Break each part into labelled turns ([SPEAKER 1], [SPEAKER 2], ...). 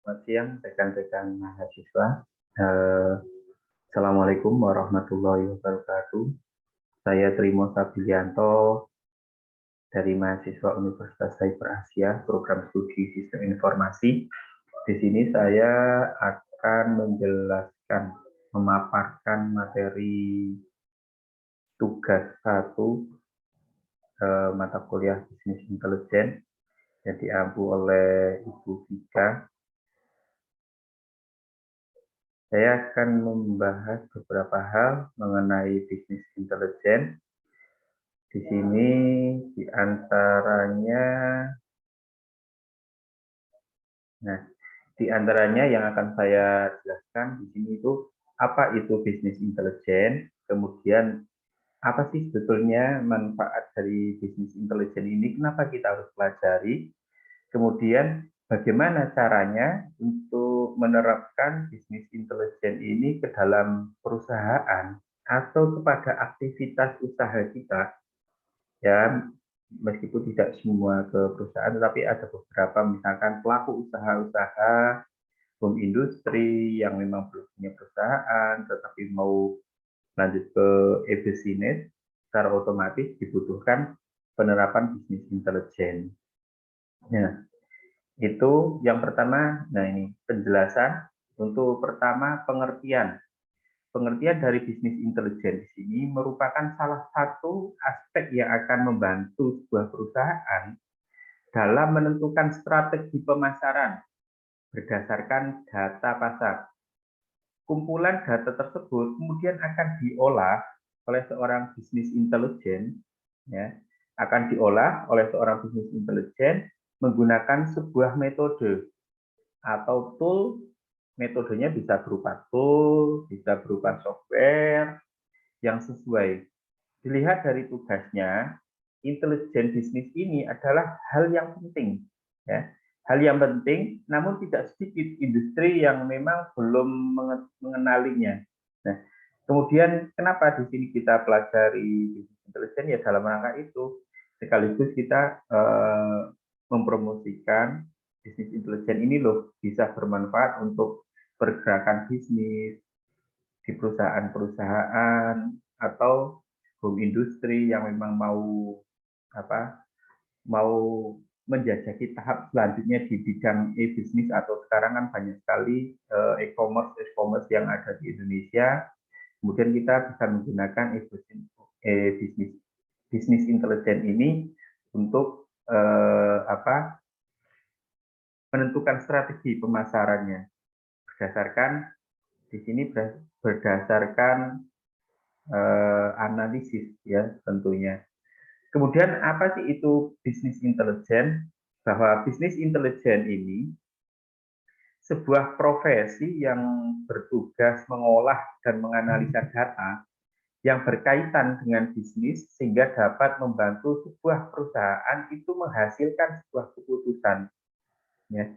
[SPEAKER 1] Selamat siang rekan-rekan mahasiswa. Eh, Assalamualaikum warahmatullahi wabarakatuh. Saya Trimo Sabilianto dari mahasiswa Universitas Cyber Asia, program studi Sistem Informasi. Di sini saya akan memaparkan materi tugas 1 mata kuliah Bisnis Intelijen yang diampu oleh Ibu Vika. Saya akan membahas beberapa hal mengenai bisnis intelijen. Di sini di antaranya yang akan saya jelaskan di sini itu apa itu bisnis intelijen, kemudian apa sih sebetulnya manfaat dari bisnis intelijen ini, kenapa kita harus pelajari, kemudian bagaimana caranya untuk menerapkan bisnis intelijen ini ke dalam perusahaan atau kepada aktivitas usaha kita. Ya, meskipun tidak semua ke perusahaan, tetapi ada beberapa misalkan pelaku usaha-usaha home industri yang memang belum punya perusahaan, tetapi mau lanjut ke e-business, secara otomatis dibutuhkan penerapan bisnis intelijen. Nah, itu yang pertama. Nah, ini penjelasan. Untuk pertama, pengertian. Pengertian dari bisnis intelijen di sini merupakan salah satu aspek yang akan membantu sebuah perusahaan dalam menentukan strategi pemasaran berdasarkan data pasar. Kumpulan data tersebut kemudian akan diolah oleh seorang bisnis intelijen, ya, akan diolah oleh seorang bisnis intelijen menggunakan sebuah metode atau tool. Metodenya bisa berupa tool, bisa berupa software yang sesuai. Dilihat dari tugasnya, intelijen bisnis ini adalah hal yang penting, ya. Hal yang penting, namun tidak sedikit industri yang memang belum mengenalinya. Nah, kemudian kenapa di sini kita pelajari bisnis intelijen, ya dalam rangka itu sekaligus kita mempromosikan bisnis intelijen ini loh bisa bermanfaat untuk pergerakan bisnis di perusahaan-perusahaan atau home industri yang memang mau menjajaki tahap selanjutnya di bidang e-bisnis, atau sekarang kan banyak sekali e-commerce yang ada di Indonesia. Kemudian kita bisa menggunakan bisnis intelijen ini untuk menentukan strategi pemasarannya berdasarkan di sini berdasarkan analisis, ya tentunya. Kemudian apa sih itu bisnis intelijen? Bahwa bisnis intelijen ini sebuah profesi yang bertugas mengolah dan menganalisa data yang berkaitan dengan bisnis sehingga dapat membantu sebuah perusahaan itu menghasilkan sebuah keputusan, ya.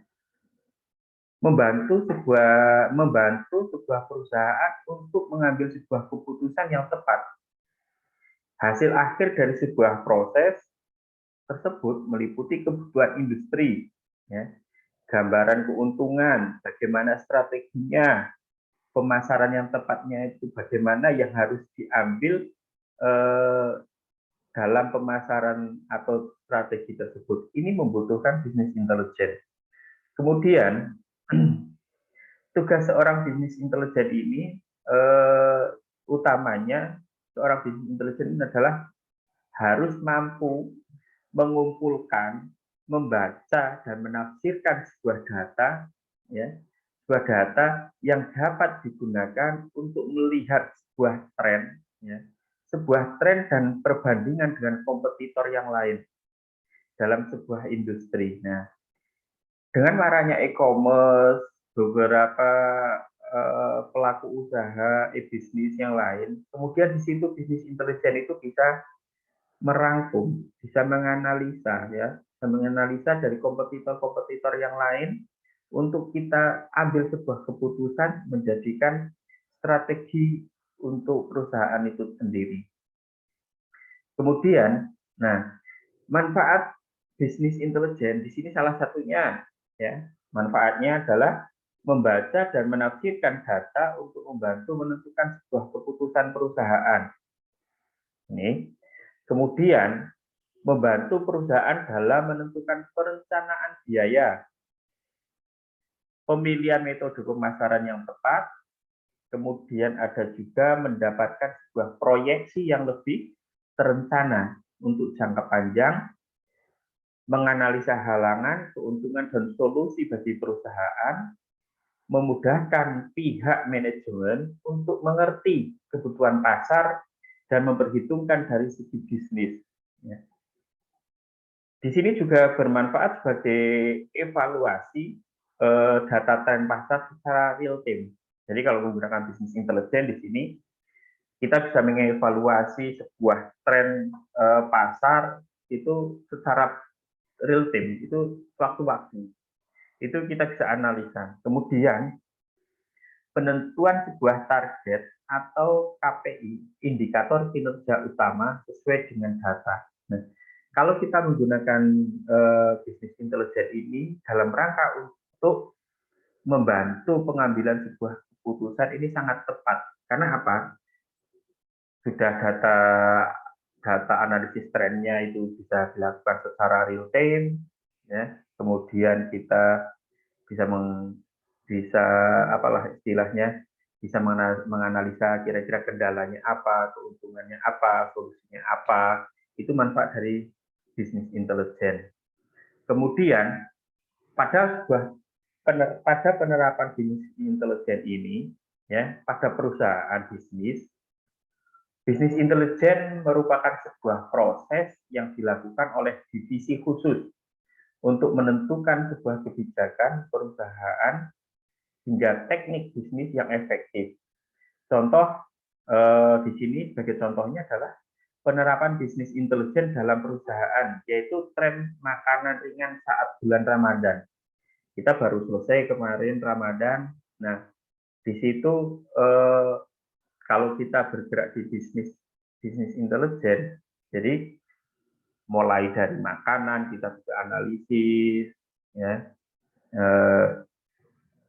[SPEAKER 1] membantu sebuah perusahaan untuk mengambil sebuah keputusan yang tepat. Hasil akhir dari sebuah proses tersebut meliputi kebutuhan industri, ya, gambaran keuntungan, bagaimana strateginya, pemasaran yang tepatnya itu bagaimana yang harus diambil dalam pemasaran atau strategi tersebut. Ini membutuhkan bisnis intelijen. Kemudian tugas seorang bisnis intelijen ini utamanya seorang bisnis intelijen ini adalah harus mampu mengumpulkan, membaca dan menafsirkan sebuah data, ya, sebuah data yang dapat digunakan untuk melihat sebuah tren, ya, sebuah tren dan perbandingan dengan kompetitor yang lain dalam sebuah industri. Nah, dengan maraknya e-commerce, beberapa pelaku usaha e-bisnis yang lain, kemudian di situ bisnis intelijen itu bisa merangkum, bisa menganalisa, ya, bisa menganalisa dari kompetitor-kompetitor yang lain untuk kita ambil sebuah keputusan menjadikan strategi untuk perusahaan itu sendiri. Kemudian, nah, manfaat bisnis intelijen di sini salah satunya, ya, Manfaatnya adalah membaca dan menafsirkan data untuk membantu menentukan sebuah keputusan perusahaan. Ini. Kemudian, membantu perusahaan dalam menentukan perencanaan biaya, pemilihan metode pemasaran yang tepat, kemudian ada juga mendapatkan sebuah proyeksi yang lebih terencana untuk jangka panjang, menganalisa halangan, keuntungan, dan solusi bagi perusahaan, memudahkan pihak manajemen untuk mengerti kebutuhan pasar dan memperhitungkan dari segi bisnis. Di sini juga bermanfaat sebagai evaluasi data tren pasar secara real time. Jadi kalau menggunakan bisnis intelijen di sini, kita bisa mengevaluasi sebuah tren pasar itu secara real time, itu waktu-waktu. Itu kita bisa analisa. Kemudian penentuan sebuah target atau KPI, indikator kinerja utama sesuai dengan data. Nah, kalau kita menggunakan bisnis intelijen ini dalam rangka untuk membantu pengambilan sebuah keputusan ini sangat tepat. Karena apa? Sudah data analisis trennya itu bisa dilakukan secara real time, ya. Kemudian kita bisa bisa apalah istilahnya, bisa menganalisa kira-kira kendalanya apa, keuntungannya apa, solusinya apa. Itu manfaat dari bisnis intelijen. Kemudian pada penerapan bisnis intelijen ini, ya, pada perusahaan bisnis intelijen merupakan sebuah proses yang dilakukan oleh divisi khusus untuk menentukan sebuah kebijakan perusahaan hingga teknik bisnis yang efektif. Contoh di sini sebagai contohnya adalah penerapan bisnis intelijen dalam perusahaan, yaitu tren makanan ringan saat bulan Ramadan. Kita baru selesai kemarin Ramadan. Nah, di situ kalau kita bergerak di bisnis intelijen, jadi mulai dari makanan kita bisa analisis, ya,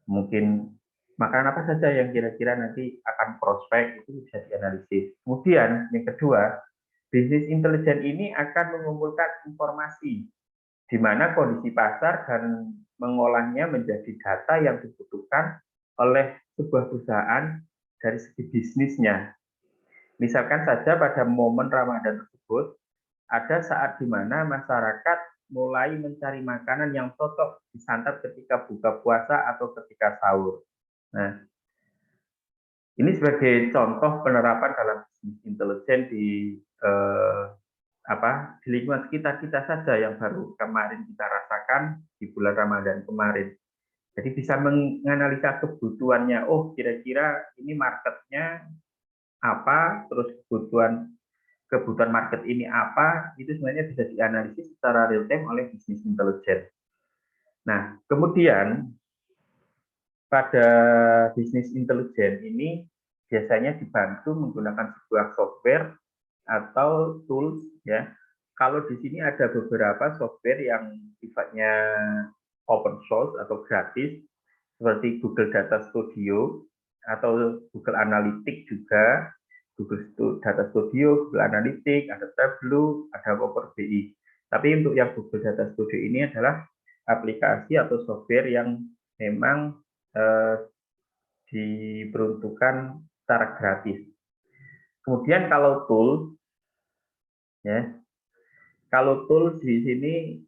[SPEAKER 1] mungkin makanan apa saja yang kira-kira nanti akan prospek itu bisa dianalisis. Kemudian yang kedua, bisnis intelijen ini akan mengumpulkan informasi di mana kondisi pasar dan mengolahnya menjadi data yang dibutuhkan oleh sebuah perusahaan dari segi bisnisnya. Misalkan saja pada momen Ramadan tersebut, ada saat di mana masyarakat mulai mencari makanan yang cocok disantap ketika buka puasa atau ketika sahur. Nah, ini sebagai contoh penerapan dalam bisnis intelijen di di lingkungan sekitar kita saja yang baru kemarin kita rasakan di bulan Ramadan kemarin. Jadi bisa menganalisa kebutuhannya. Oh, kira-kira ini marketnya apa, terus kebutuhan market ini apa, itu sebenarnya bisa dianalisis secara real time oleh bisnis intelijen. Nah, kemudian pada bisnis intelijen ini biasanya dibantu menggunakan sebuah software atau tools, ya. Kalau di sini ada beberapa software yang sifatnya open source atau gratis, seperti Google Data Studio atau Google Analytics juga, Google Data Studio, Google Analytics, ada Tableau, ada Power BI. Tapi untuk yang Google Data Studio ini adalah aplikasi atau software yang memang diperuntukkan secara gratis. Kemudian kalau tool, ya, kalau tool di sini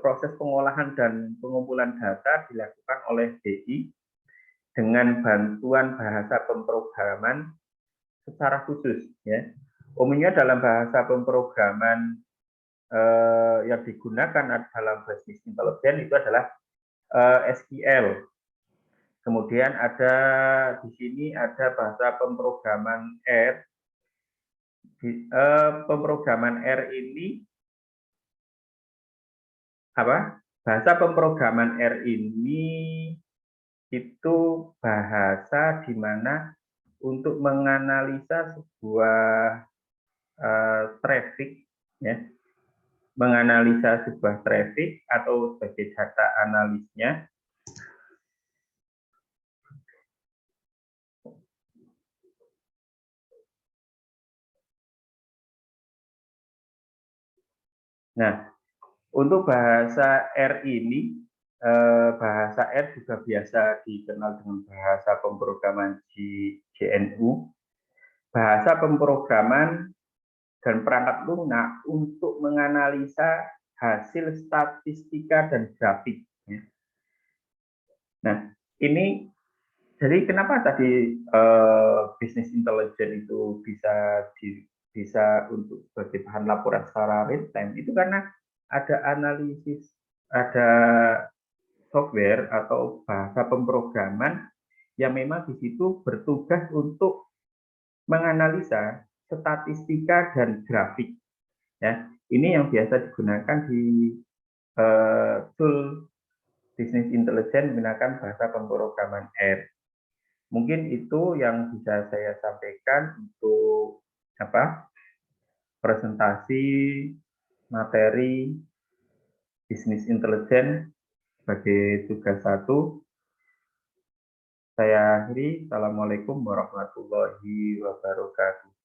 [SPEAKER 1] proses pengolahan dan pengumpulan data dilakukan oleh BI dengan bantuan bahasa pemrograman secara khusus, ya. Umumnya dalam bahasa pemrograman yang digunakan dalam bisnis intelijen itu adalah SQL. Kemudian ada di sini ada bahasa pemrograman R. Pemrograman R ini apa? Bahasa pemrograman R ini itu bahasa di mana untuk menganalisa sebuah traffic, ya, menganalisa sebuah traffic atau sebagai data analisnya, Nah, untuk bahasa R ini, bahasa R juga biasa dikenal dengan bahasa pemrograman JNU, bahasa pemrograman dan perangkat lunak untuk menganalisa hasil statistika dan grafik. Nah, ini jadi kenapa tadi bisnis intelijen itu bisa untuk sebagai bahan laporan secara real time itu karena ada analisis, ada software atau bahasa pemrograman yang memang di situ bertugas untuk menganalisa statistika dan grafik. Ya, ini yang biasa digunakan di tool bisnis intelijen menggunakan bahasa pemrograman R. Mungkin itu yang bisa saya sampaikan untuk presentasi materi bisnis intelijen sebagai tugas 1. Saya akhiri. Assalamualaikum warahmatullahi wabarakatuh.